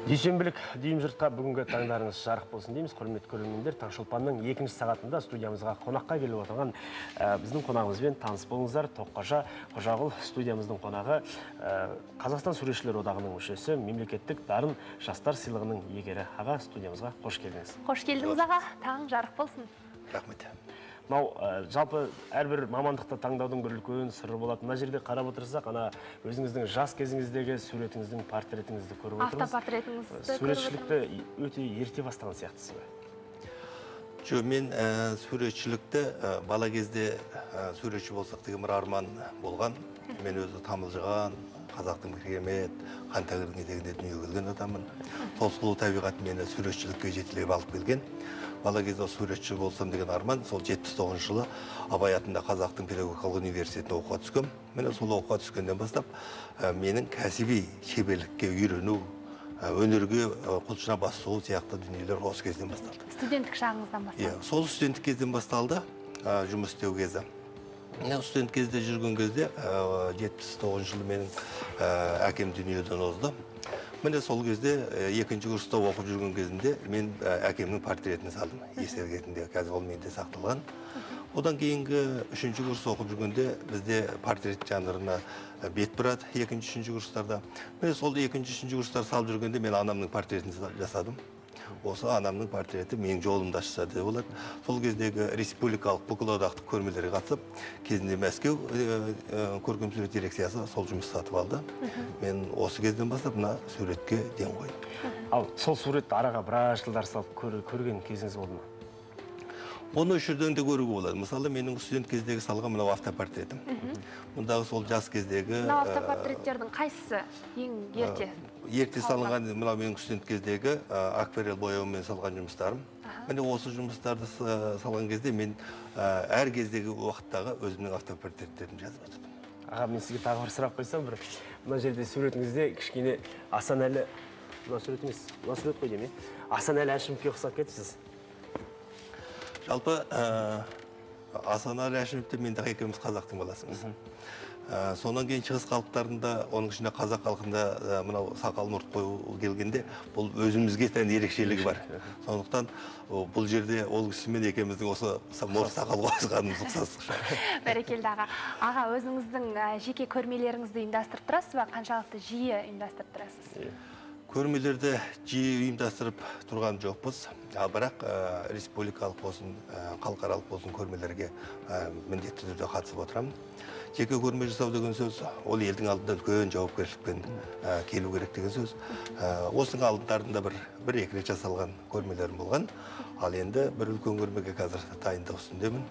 Дүйсенбілік дүйім жұртқа бүгінгі таңдарыңыз жарық болсын дейміз. Құрметті көрермендер, Таңшолпанның екінші сағатында студиямызға қонаққа келіп отырған біздің қонағымызбен таныс болыңыздар. Тоққожа Қожағұл студиямыздың қонағы, Қазақстан Суретшілер одағының мүшесі, мемлекеттік дарын жастар сыйлығының иегері. Аға, студиямызға қош келдіңіз. Қош келдіңіз аға, таң жарық болсын. Рахмет. Жалпы әрбір мамандықта таңдаудың бір үлкен сыры болады. Мына жерде қарап отырсақ, ана өзіңіздің жас кезіңіздегі суретіңіздің портретіңізді көріп отырмыз. Автопортретіңізді көріп Суретшілікті өте ерте бастаған сияқтысыз ба? Жоқ, мен суретшілікті бала кезде суретші болсақ деген бір арман болған. Мен өзі тамылжыған, қазақтың керемет, қан тәңірдің етегінде дүниеге келген адаммын. Сол сұлу табиғат мені суретшілікке жетелеп алып келген. Бала кезде суретші болсам деген арман, сол 79 жылы Абай атындағы Қазақтың педагогикалық университетіне оқуға түскем. Мен сол оқуға түскенден бастап менің кәсіби шеберлікке үйрену, өнерге құлшына басу сияқты дүниелер осы кезден басталды. Студенттік шағыңыздан басталды? Иә, сол студенттік кезден басталды, жұмыс істеу кезі. Студент кезде жүрген кезде 79 жылы менің әкем дүниеден озды. Міне сол кезде екінші курста оқып жүрген кезінде мен әкемнің портретін салдым. Естелік қазір ол менде сақталған. Одан кейінгі үшінші курс оқып жүргенде бізде портрет жанрына бет бұрады екінші, үшінші курстарда. Міне сол екінші, үшінші курстар салып жүргенде мен анамның портретін жасадым. Осы анамның портреті менің жолымды ашса деп болады. Сол кездегі республикалық бүкілодақтық көрмелерге қатысып, кезінде Мәскеу көркем сурет дирекциясы сол жұмыс сатып алды. Мен осы кезден бастап мына суретке ден қойдым. Ал сол суретті араға біраз жылдар салып көрген кезіңіз болды ма? Оны үш жерден де көруге болады. Мысалы, менің студент кездегі салған мынау автопортретім. Мұндағы сол жас кездегі... Мынау автопортреттердің қайсысы ең ерте? Ерте салынған, мынау менің студент кездегі акварель бояумен салған жұмыстарым. Міне осы жұмыстарды салған кезде мен әр кездегі уақыттағы өзімнің автопортреттерін жазып отырдым. Аға, мен сізге тағы бір сұрақ қойсам, мына жерде суретіңізде кішкене Асанәлі, мына сурет емес, мына сурет қой деме, Асанәлі Әшімовке ұқсап кетіпсіз. Жалпы Асанәлі Әшімовте мен де екеуміз қазақтың баласымыз. Сонан кейін шығыс халықтарында, оның ішінде қазақ халқында мынау сақал мұрт қою келгенде, бұл өзімізге тән ерекшелігі бар. Сондықтан бұл жерде ол кісімен екеуміздің осы мұрт сақал қосқанымыз ұқсастық шығар. Бәрекелді аға. Аға, өзіңіздің жеке көрмелеріңізді ұйымдастырып тұрасыз ба? Қаншалықты жиі ұйымдастырып тұрасыз? Көрмелерді жиі ұйымдастырып тұрған жоқпыз. Бірақ республикалық болсын, халықаралық болсын көрмелерге міндетті түрде қатысып отырамын. Жеке көрме жасау деген сөз, ол елдің алдында үлкен жауапкершілікпен келу керек деген сөз. Осының алдындарында бір-екі рет жасалған көрмелерім болған. Ал енді бір үлкен көрмеге қазір дайындық үстіндемін.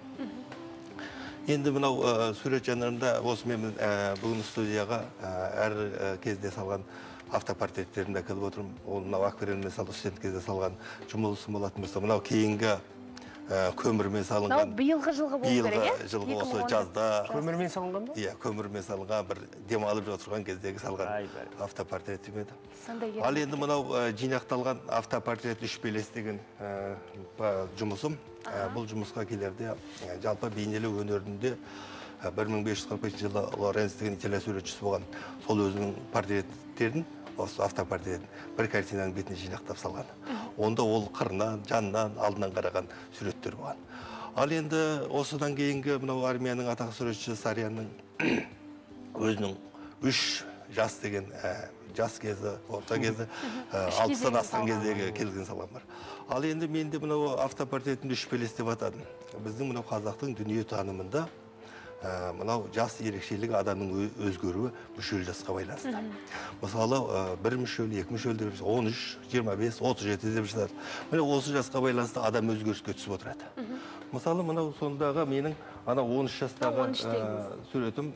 Енді мынау сурет жанрында осы мен бүгін студияға әр кезде салған автопортреттерімді әкеліп отырмын. Ол мынау акварельмен салды студент кезде салған жұмылысым болатын болса, мынау кейінгі көмірмен салынған. Биылғы жылғы болу керек, Биылғы жылғы осы жазда. Көмірмен салынған ба? Иә, көмірмен салынған бір демалып отырған кездегі салған автопортретім еді. Ал енді мынау жинақталған автопортрет үш белес деген жұмысым. Бұл жұмысқа келерде жалпы бейнелеу өнерінде 1545 жылы Лоренц деген италия суретшісі болған. Сол өзінің портреттерін, осы автопортретін бір картинаның бетіне жинақтап салған. Онда ол қырынан, жанынан, алдынан қараған суреттер болған. Ал енді осыдан кейінгі мынау армияның атақты суретшісі Сарянның өзінің үш жас деген жас кезі, орта кезі, 60-тан асқан кездегі келген салған бар. Ал енді менде мынау автопортретімді үш белес деп атадым. Біздің мынау қазақтың дүние танымында мынау жас ерекшелігі адамның өзгеруі мүшел жасқа байланысты. Мысалы, бір мүшел, екі мүшел деп 13, 25, 37 деп жатады. Міне осы жасқа байланысты адам өзгеріске түсіп отырады. Мысалы, мынау сондағы менің 13 жастағы суретім,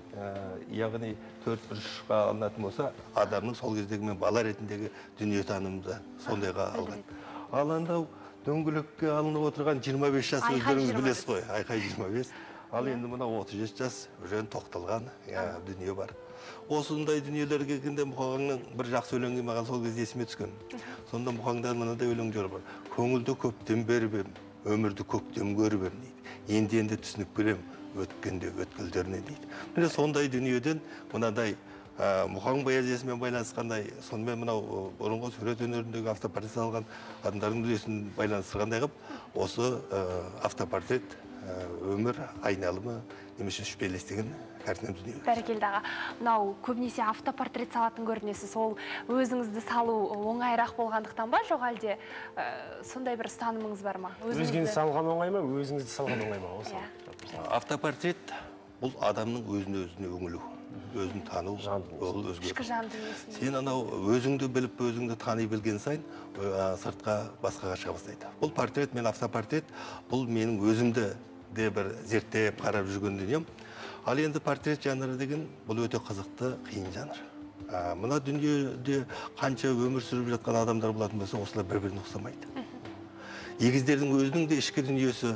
яғни 4-1-ға алынатын болса, адамның сол кездегі мен бала ретіндегі дүние танымды сондайға алған. Ал андау дөңгелекке алынып отырған 25 жас өздеріңіз білесіз ғой, айқай 25. Ал енді мына 37 жас өжен тоқталған дүние бар. Осындай дүниелерге келгенде Мұқаңның бір жақсы өлеңі маған сол кезде есіме түскен. Сонда Мұқаңдан мынандай өлең жыр бар. Көңілді көптен беріп ем, өмірді көктем көріп ем дейді. Енді түсініп келем, өткенде өткелдеріне дейді. Міне сондай дүниеден мынадай мұқаң поэзиясымен байланысқандай, сонымен мынау бұрынғы сурет өнеріндегі автопортрет салған адамдардың үлесін байланыстырғандай қылып, осы автопортрет өмір айналымы немесе шүпелестігін картина дүние. Бәрекелді аға. Мынау көбінесе автопортрет салатын көрінесіз. Ол өзіңізді салу оңайырақ болғандықтан ба, жоқ әлде сондай бір ұстанымыңыз бар ма? Өзгені салған оңай ма, өзіңізді салған оңай ма? Автопортрет бұл адамның өзіне өңілу, өзін тану, ол өзге. Ішкі жан дүниесін. Сен анау өзіңді біліп, өзіңді тани білген сайын, сыртқа басқаға шыға бастайды. Бұл портрет, мен автопортрет, бұл менің өзімді де бір зерттеп қарап жүрген дүнием. Ал енді портрет жанры деген бұл өте қызықты, қиын жанр. Мына дүниеде қанша өмір сүріп жатқан адамдар болатын болса, осылар бір-біріне ұқсамайды. Егіздердің өзінің де ішкі дүниесі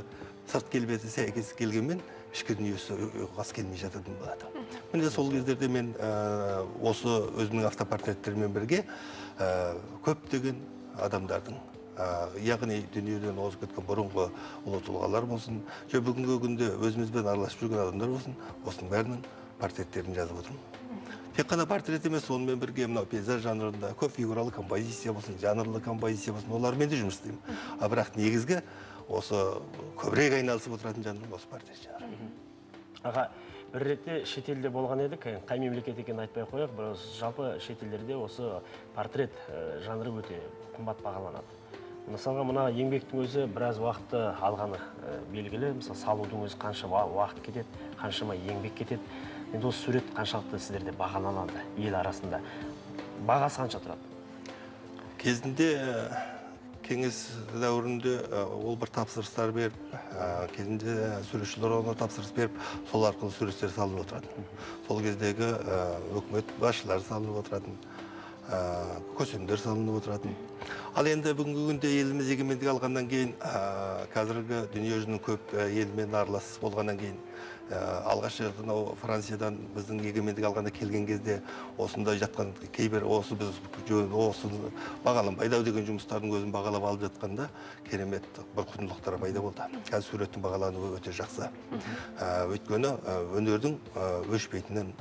сырт келбеті сәйкес келгенмен, ішкі дүниесі ұқсас келмей жататын болады. Міне сол кездерде мен осы өзімнің автопортреттермен бірге көптеген адамдардың, яғни дүниеден озып кеткен бұрынғы ұлы тұлғалар болсын, бүгінгі күнде өзімізбен араласып жүрген адамдар болсын, осының бәрінің портреттерін жазып отырмын. Тек қана портрет емес, сонымен бірге мынау пейзаж жанрында көп фигуралы композиция болсын, жанрлы композиция болсын, олармен де жұмыс істеймін. Бірақ негізгі осы көбірек айналысып отыратын жанрым осы портрет жанры. Аға, бір ретте шетелде болған едік, қай мемлекет екенін айтпай қояйық, бірақ жалпы шетелдерде осы портрет жанры өте қымбат бағаланады. Мысалға, мына еңбектің өзі біраз уақытты алғаны белгілі. Мысалы, салудың өзі қанша уақыт кетеді, қаншама еңбек кетеді. Енді осы сурет қаншалықты сіздерде бағаланады ел арасында. Бағасы қанша тұрады? Кезінде кеңес дәуірінде ол бір тапсырыстар беріп, кезінде суретшілер оны тапсырыс беріп, сол арқылы суреттер салынып отырады. Сол кездегі өкімет басшылары салынып отыратын, көсемдер салынып отыратын. Ал енді бүгінгі күнде еліміз егемендік алғаннан кейін, қазіргі дүние жүзінің көп елмен аралас болғаннан кейін, алғаш Франциядан біздің егемендік алғанда келген кезде осында жатқан кейбір осы біз осы бағаланбайды деген жұмыстардың өзін бағалап алып жатқанда керемет бір құндылықтар пайда болды. Қазір суреттің бағалануы өте жақсы. Өйткені өнердің өшпейтінін,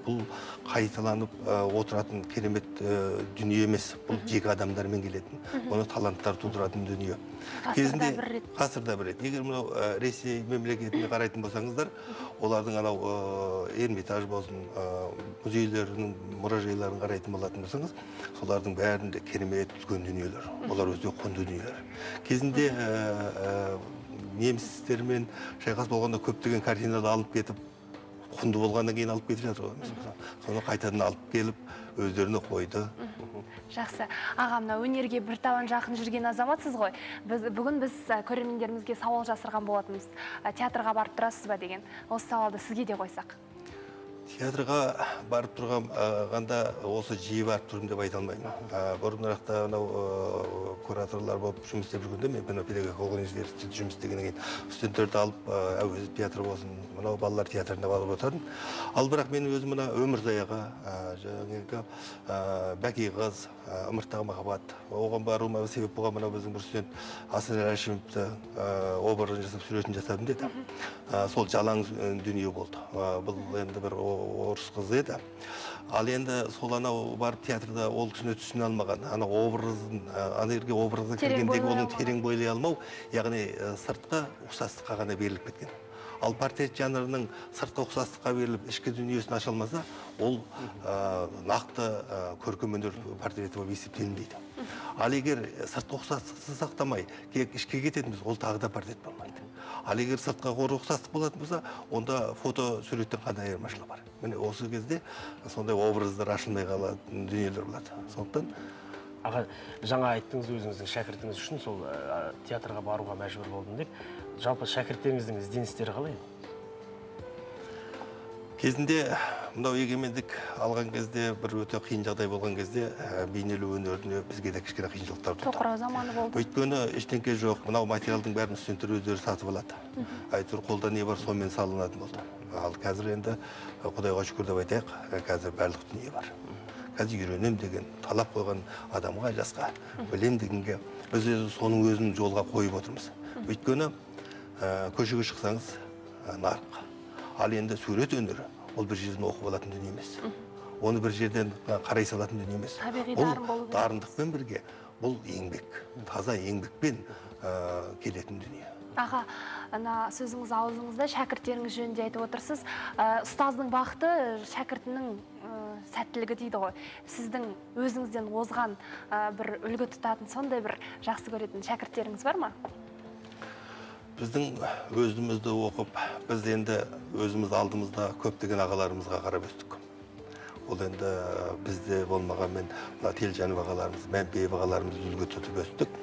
бұл қайталанып отыратын керемет дүние емес, бұл жеке адамдармен келетін, оны таланттар тудыратын дүние. Ғасырда бір рет. Егер мынау Ресей мемлекетіне қарайтын болсаңыздар, олардың анау Эрмитаж болсын, музейлерінің мұражайларын қарайтын болатын болсаңыз, солардың бәрінде керемет үлкен дүниелер. Олар өте құнды дүниелер. Кезінде немістермен шайқас болғанда көптеген картиналарды алып кетіп, құнды болғаннан кейін алып кетіп жатыр. Соны қайтадан алып келіп, өздеріне қойды. Жақсы. Ағамна, өнерге бір табан жақын жүрген азаматсыз ғой. Бүгін біз көрермендерімізге сауал жасырған болатынбыз. Театрға барып тұрасыз ба деген. Осы сауалды сізге де қойсақ. Театрға барып тұрғанда осы жиі барып тұрмын деп айта алмаймын. Бұрынырақта кураторлар болып жұмыс істеп жүргенде, мен педагогикалық университетте жұмыс істегеннен кейін студенттерді алып әуезов театры болсын, мынау балалар театрына барып отырдым. Ал бірақ мен өзім мына Өмірзаяға, жаңағы Бәкей қыз, Ымырттағы махаббат, оған баруыма себеп болған мынау біздің бір студент Асан Рашимовті образын жасап, суретін жасадым деді. Сол жалаң дүние болды. Бұл енді бір орыс қызы еді. Ал енді сол анау барып театрда ол кісіні түсіне алмаған, анау образын, анерге образға кіргендегі оның терең бойлай алмау, яғни сыртқы ұқсастыққа ғана беріліп кеткен. Ал портрет жанрының сыртқы ұқсастыққа беріліп, ішкі дүниесін аша алмаса, ол нақты көркем өнер портреті болып есептелінбейді. Ал егер сыртқы ұқсастықты сақтамай, ішке кететінбіз, ол тағы да портрет болмайды. Ал егер сыртқа ұқсастық болатын болса, онда фото суреттен қандай айырмашылығы бар. Міне осы кезде сондай образдар ашылмай қалатын дүниелер болады. Сондықтан Аға, жаңа айттыңыз өзіңіздің шәкіртіңіз үшін сол театрға баруға мәжбүр болдым деп. Жалпы шәкірттеріңіздің ізденістері қалай? Кезінде мынау егемендік алған кезде, бір өте қиын жағдай болған кезде, бейнелеу өнеріне бізге де кішкене қиыншылықтар туды. Тоқырау заманы болды. Өйткені ештеңке жоқ, мынау материалдың бәрін студенттер өздері сатып алады. Әйтеуір қолда не бар, сонымен салынатын болды. Ал қазір енді Құдайға шүкір деп айтайық, қазір барлық дүние бар. Қазір үйренем деген талап қойған адамға, жасқа, білем дегенге біз соның өзін жолға қойып отырмыз. Өйткені көшеге шықсаңыз нарық. Ал енді сурет өнері ол бір жерден оқып алатын дүние емес. оны бір жерден қарай салатын дүние емес. Табиғи дарын болу керек. Дарындықпен бірге бұл еңбек, таза еңбекпен келетін дүние. Аға, ана сөзіңіз аузыңызда шәкірттеріңіз жөнінде айтып отырсыз. Ұстаздың бақыты шәкіртінің сәттілігі дейді ғой. Сіздің өзіңізден озған бір үлгі тұтатын, сондай бір жақсы көретін шәкірттеріңіз бар ма? Біздің өзімізді оқып, біз енді өзіміз алдымызда көптеген ағаларымызға қарап өстік. Ол енді бізде болмағанмен Телжанов ағаларымыз, Мәмбиев ағаларымыз үлгі тұтып өстік.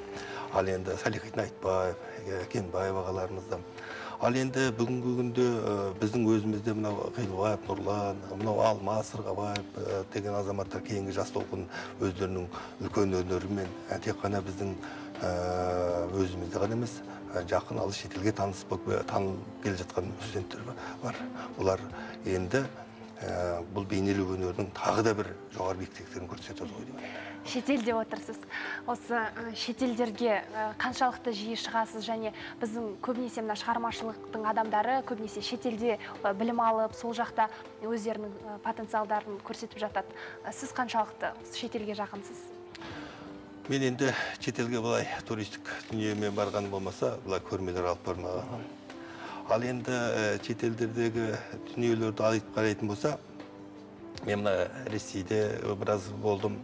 Ал енді Салихидин Айтбаев, Кенбаев ағаларымыздан. Ал енді бүгінгі күнде біздің өзімізде мынау Қилуаев Нұрлан, мынау Алмас Сырғабаев деген азаматтар кейінгі жас толқын өздерінің үлкен өнерімен тек қана біздің өзімізде ғана емес, жақын алыс шетелге танылып келе жатқан студенттер бар. Олар енді бұл бейнелеу өнерінің тағы да бір жоғары биіктіктерін көрсетеді ғой деп. Шетелде отырсыз. Осы шетелдерге қаншалықты жиі шығасыз, және біздің көбінесе мына шығармашылықтың адамдары көбінесе шетелде білім алып, сол жақта өздерінің потенциалдарын көрсетіп жатады. Сіз қаншалықты шетелге жақынсыз? Мен енді шетелге бұлай туристік дүниемен барған болмаса, бұлай көрмелер алып бармаған. Ал енді шетелдердегі дүниелерді алып қарайтын болса, мен мына Ресейде біраз болдым.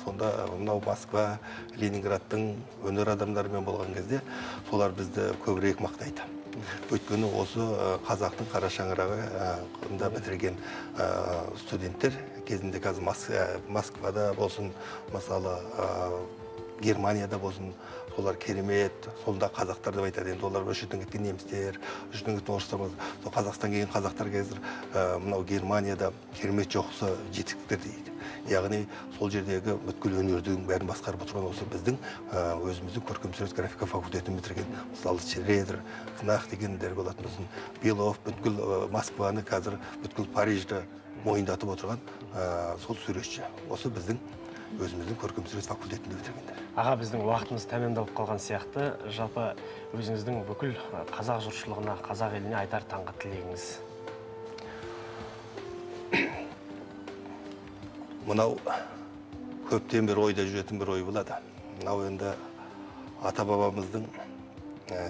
Сонда мынау Москва, Ленинградтың өнер адамдарымен болған кезде солар бізді көбірек мақтайды. Өйткені осы қазақтың қара шаңырағы бітірген студенттер кезінде қазір Москвада болсын, мысалы Германияда болсын, солар керемет, сонда қазақтар деп айтады. Енді олар өз жерден кеткен немістер, өз жерден кеткен орыстар, сол Қазақстан келген қазақтар қазір мынау Германияда керемет жоқсы жетістіктер дейді. Яғни сол жердегі бүткіл өнердің бәрін басқарып отырған осы біздің өзіміздің көркемсурет графика факультетін бітірген, мысалы Шредер, Кнах дегендер болатын болсын, Белов, бүткіл Москваны қазір бүткіл Парижді мойындатып отырған сол суретші. Осы біздің өзіміздің көркемсурет факультетінде бітіргендер. Аға, біздің уақытымыз тәмамдалып қалған сияқты. Жалпы өзіңіздің бүкіл қазақ жұртшылығына, қазақ еліне айтар таңғы тілегіңіз. Мынау көптен бері ойда жүретін бір ой болады. Мынау енді ата-бабамыздың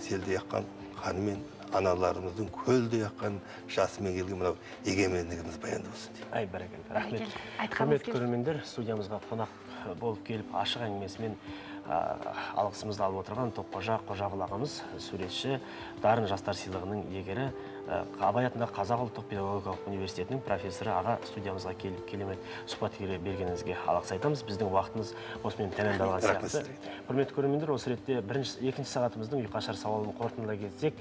селде яққан қанымен, аналарымыздың көлде яққан жасымен келген мынау егемендігіміз баянды болсын дейді. Ай, бәрекелді. Рахмет. Құрметті көрермендер, студиямызға қонақ болып келіп ашық әңгімесімен алғысымызды алып отырған Тоққожа Қожағұл ағамыз, суретші, дарын жастар сыйлығының иегері, Абай атындағы Қазақ ұлттық педагогикалық университетінің профессоры аға студиямызға келіп келемет сұхбат бергеніңізге алғыс айтамыз. Біздің уақытымыз осымен тәмамдалған сияқты. Құрметті көрермендер, осы ретте екінші сағатымыздың ұйқашар сауалын қорытындылай кетсек,